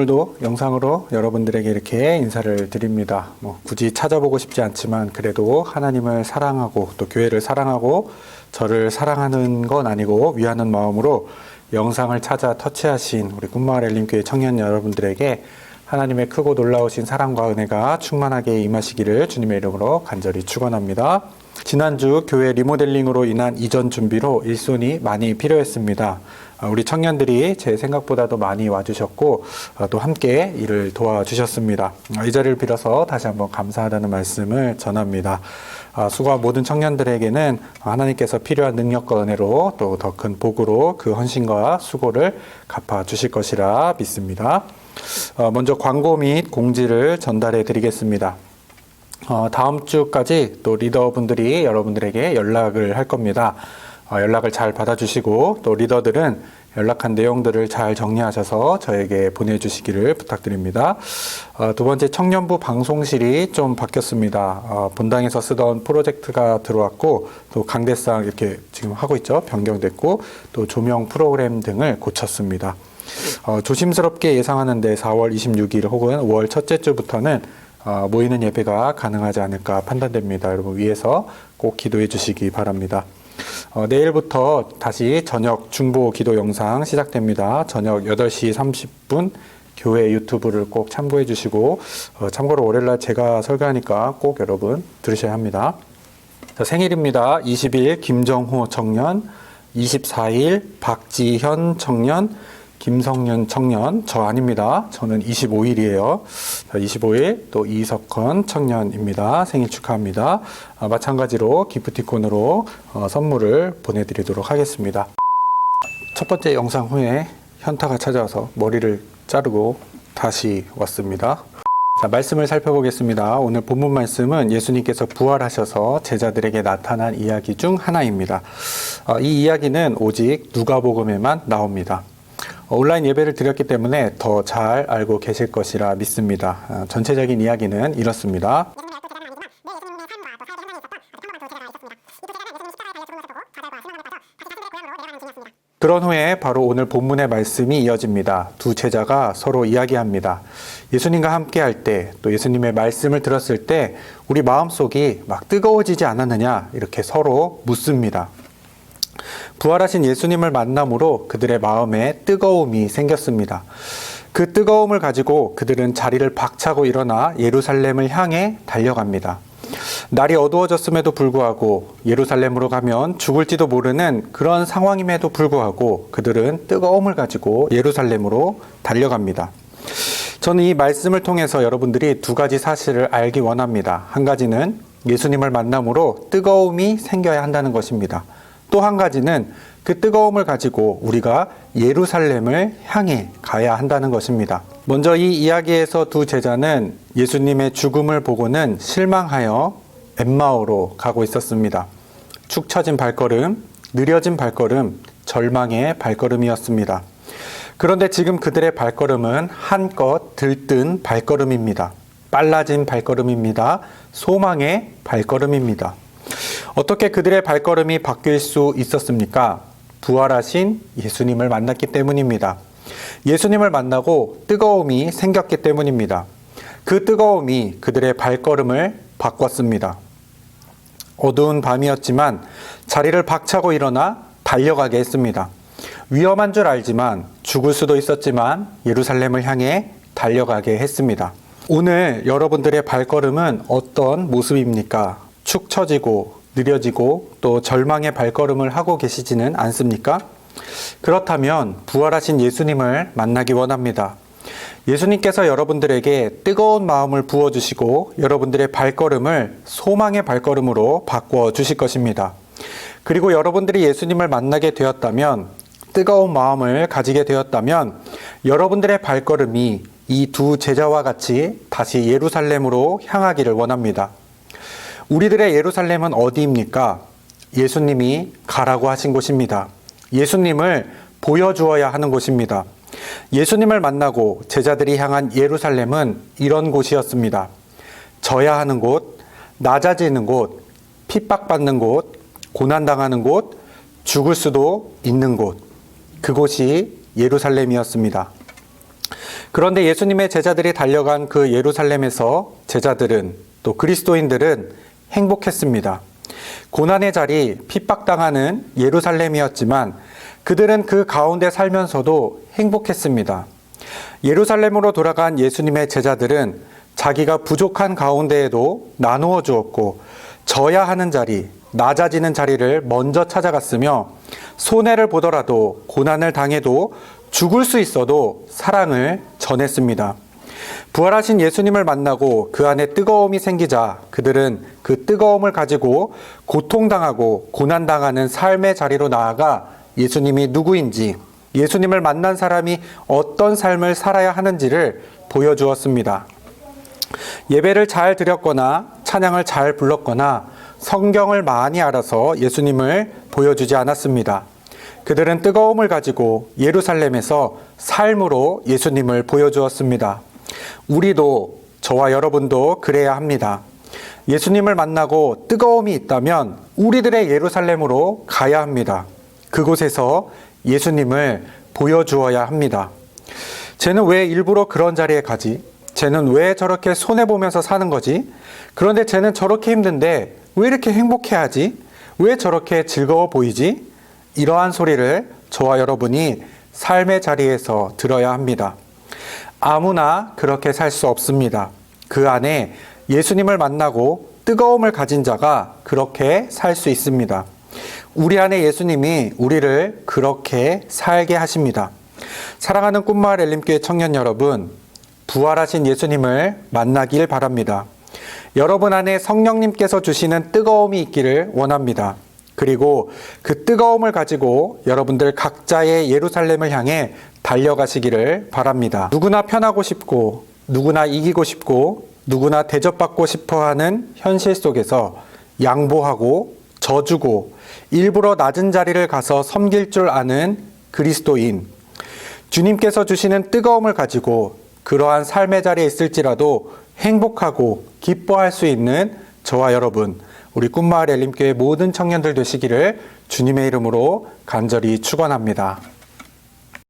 오늘도 영상으로 여러분들에게 이렇게 인사를 드립니다. 굳이 찾아보고 싶지 않지만 그래도 하나님을 사랑하고 또 교회를 사랑하고 저를 사랑하는 건 아니고 위하는 마음으로 영상을 찾아 터치하신 우리 꿈마을 엘림교회 청년 여러분들에게 하나님의 크고 놀라우신 사랑과 은혜가 충만하게 임하시기를 주님의 이름으로 간절히 축원합니다. 지난주 교회 리모델링으로 인한 이전 준비로 일손이 많이 필요했습니다. 우리 청년들이 제 생각보다도 많이 와주셨고 또 함께 일을 도와주셨습니다. 이 자리를 빌어서 다시 한번 감사하다는 말씀을 전합니다. 수고한 모든 청년들에게는 하나님께서 필요한 능력과 은혜로 또 더 큰 복으로 그 헌신과 수고를 갚아주실 것이라 믿습니다. 먼저 광고 및 공지를 전달해 드리겠습니다. 다음 주까지 또 리더분들이 여러분들에게 연락을 할 겁니다. 연락을 잘 받아주시고 또 리더들은 연락한 내용들을 잘 정리하셔서 저에게 보내주시기를 부탁드립니다. 두 번째, 청년부 방송실이 좀 바뀌었습니다. 본당에서 쓰던 프로젝트가 들어왔고 또 강대상 이렇게 지금 하고 있죠. 변경됐고 또 조명 프로그램 등을 고쳤습니다. 조심스럽게 예상하는데 4월 26일 혹은 5월 첫째 주부터는 모이는 예배가 가능하지 않을까 판단됩니다. 여러분 위에서 꼭 기도해 주시기 바랍니다. 내일부터 다시 저녁 중보 기도 영상 시작됩니다. 저녁 8시 30분 교회 유튜브를 꼭 참고해 주시고 참고로 월요일날 제가 설교하니까 꼭 여러분 들으셔야 합니다. 생일입니다. 20일 김정호 청년, 24일 박지현 청년, 김성윤 청년, 저 아닙니다. 저는 25일이에요. 25일 또 이석헌 청년입니다. 생일 축하합니다. 마찬가지로 기프티콘으로 선물을 보내드리도록 하겠습니다. 첫 번째 영상 후에 현타가 찾아와서 머리를 자르고 다시 왔습니다. 자, 말씀을 살펴보겠습니다. 오늘 본문 말씀은 예수님께서 부활하셔서 제자들에게 나타난 이야기 중 하나입니다. 이 이야기는 오직 누가복음에만 나옵니다. 온라인 예배를 드렸기 때문에 더 잘 알고 계실 것이라 믿습니다. 전체적인 이야기는 이렇습니다. 그런 후에 바로 오늘 본문의 말씀이 이어집니다. 두 제자가 서로 이야기합니다. 예수님과 함께 할 때, 또 예수님의 말씀을 들었을 때 우리 마음속이 막 뜨거워지지 않았느냐 이렇게 서로 묻습니다. 부활하신 예수님을 만남으로 그들의 마음에 뜨거움이 생겼습니다. 그 뜨거움을 가지고 그들은 자리를 박차고 일어나 예루살렘을 향해 달려갑니다. 날이 어두워졌음에도 불구하고 예루살렘으로 가면 죽을지도 모르는 그런 상황임에도 불구하고 그들은 뜨거움을 가지고 예루살렘으로 달려갑니다. 저는 이 말씀을 통해서 여러분들이 두 가지 사실을 알기 원합니다. 한 가지는 예수님을 만남으로 뜨거움이 생겨야 한다는 것입니다. 또 한 가지는 그 뜨거움을 가지고 우리가 예루살렘을 향해 가야 한다는 것입니다. 먼저 이 이야기에서 두 제자는 예수님의 죽음을 보고는 실망하여 엠마오로 가고 있었습니다. 축 처진 발걸음, 느려진 발걸음, 절망의 발걸음이었습니다. 그런데 지금 그들의 발걸음은 한껏 들뜬 발걸음입니다. 빨라진 발걸음입니다. 소망의 발걸음입니다. 어떻게 그들의 발걸음이 바뀔 수 있었습니까? 부활하신 예수님을 만났기 때문입니다. 예수님을 만나고 뜨거움이 생겼기 때문입니다. 그 뜨거움이 그들의 발걸음을 바꿨습니다. 어두운 밤이었지만 자리를 박차고 일어나 달려가게 했습니다. 위험한 줄 알지만 죽을 수도 있었지만 예루살렘을 향해 달려가게 했습니다. 오늘 여러분들의 발걸음은 어떤 모습입니까? 축 처지고 느려지고 또 절망의 발걸음을 하고 계시지는 않습니까? 그렇다면 부활하신 예수님을 만나기 원합니다. 예수님께서 여러분들에게 뜨거운 마음을 부어주시고 여러분들의 발걸음을 소망의 발걸음으로 바꿔 주실 것입니다. 그리고 여러분들이 예수님을 만나게 되었다면, 뜨거운 마음을 가지게 되었다면 여러분들의 발걸음이 이 두 제자와 같이 다시 예루살렘으로 향하기를 원합니다. 우리들의 예루살렘은 어디입니까? 예수님이 가라고 하신 곳입니다. 예수님을 보여주어야 하는 곳입니다. 예수님을 만나고 제자들이 향한 예루살렘은 이런 곳이었습니다. 져야 하는 곳, 낮아지는 곳, 핍박받는 곳, 고난당하는 곳, 죽을 수도 있는 곳. 그곳이 예루살렘이었습니다. 그런데 예수님의 제자들이 달려간 그 예루살렘에서 제자들은 또 그리스도인들은 행복했습니다. 고난의 자리, 핍박당하는 예루살렘이었지만 그들은 그 가운데 살면서도 행복했습니다. 예루살렘으로 돌아간 예수님의 제자들은 자기가 부족한 가운데에도 나누어 주었고 져야 하는 자리, 낮아지는 자리를 먼저 찾아갔으며 손해를 보더라도 고난을 당해도 죽을 수 있어도 사랑을 전했습니다. 부활하신 예수님을 만나고 그 안에 뜨거움이 생기자 그들은 그 뜨거움을 가지고 고통당하고 고난당하는 삶의 자리로 나아가 예수님이 누구인지, 예수님을 만난 사람이 어떤 삶을 살아야 하는지를 보여주었습니다. 예배를 잘 드렸거나 찬양을 잘 불렀거나 성경을 많이 알아서 예수님을 보여주지 않았습니다. 그들은 뜨거움을 가지고 예루살렘에서 삶으로 예수님을 보여주었습니다. 우리도, 저와 여러분도 그래야 합니다. 예수님을 만나고 뜨거움이 있다면 우리들의 예루살렘으로 가야 합니다. 그곳에서 예수님을 보여주어야 합니다. 쟤는 왜 일부러 그런 자리에 가지? 쟤는 왜 저렇게 손해보면서 사는 거지? 그런데 쟤는 저렇게 힘든데 왜 이렇게 행복해하지? 왜 저렇게 즐거워 보이지? 이러한 소리를 저와 여러분이 삶의 자리에서 들어야 합니다. 아무나 그렇게 살 수 없습니다. 그 안에 예수님을 만나고 뜨거움을 가진 자가 그렇게 살 수 있습니다. 우리 안에 예수님이 우리를 그렇게 살게 하십니다. 사랑하는 꿈마을 엘림교회 청년 여러분, 부활하신 예수님을 만나길 바랍니다. 여러분 안에 성령님께서 주시는 뜨거움이 있기를 원합니다. 그리고 그 뜨거움을 가지고 여러분들 각자의 예루살렘을 향해 달려가시기를 바랍니다. 누구나 편하고 싶고, 누구나 이기고 싶고, 누구나 대접받고 싶어하는 현실 속에서 양보하고 져주고 일부러 낮은 자리를 가서 섬길 줄 아는 그리스도인, 주님께서 주시는 뜨거움을 가지고 그러한 삶의 자리에 있을지라도 행복하고 기뻐할 수 있는 저와 여러분, 우리 꿈마을 엘림교회 모든 청년들 되시기를 주님의 이름으로 간절히 축원합니다.